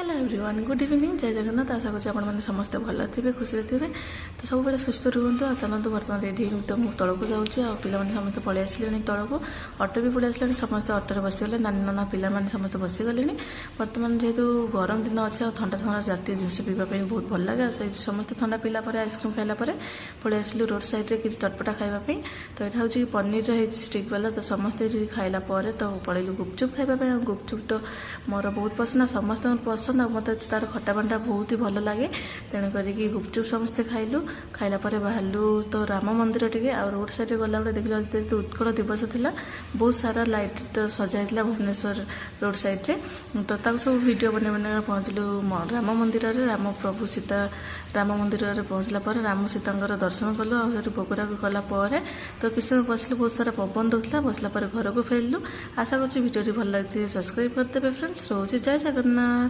Hello everyone good evening जय जगन्नाथ आशा करें आपने समस्ते भल थे खुशी थे तो सब बड़े सुस्थ रुहतु चलते बर्तमान रेडी तो मुझे तौक जाऊँगी पाने समस्त पलि आसे तौक अटो भी पलि आसा समस्त अटो बसीगले नानी नाना पाने समस्त बसीगले बर्तमान जेहेतु गरम दिन अच्छे और ठंडा ठंडा जातीय जिन पीवाई बहुत भल लगे समस्त ठंडा पीला आइसक्रीम खाला पलि आसलु रोड सैड्रे किसी चटपटा खावाई तो यहाँ हूँ पनीर स्टिक वाला तो समस्ते खाइला तो पलैलु गुपचुप खावाई गुपचुप तो मोर बहुत पसंद समस्त पसंद मत तार खटा पाटा बहुत ही भल लगे तेणुक गुपचुप समस्ते खाइलु खाइला बाहरलु तो राम मंदिर टे आ रोड साइड गला देखिए तो उत्कल दिवस था बहुत सारा लाइट तो सजाई भुवनेश्वर रोड साइड तो सब वीडियो बने बने पहुँचलु राम मंदिर राम प्रभु सीता राम मंदिर पहुँचला राम सीता दर्शन कलु आ भोगरा भी कलापर तो किसी समय बसलु बहुत सारा पवन दूसरा बसला घर को फेरलु आशा करूँ वीडियो भल लगी सब्सक्राइब करदे फ्रेंड्स रोज जय जगन्नाथ।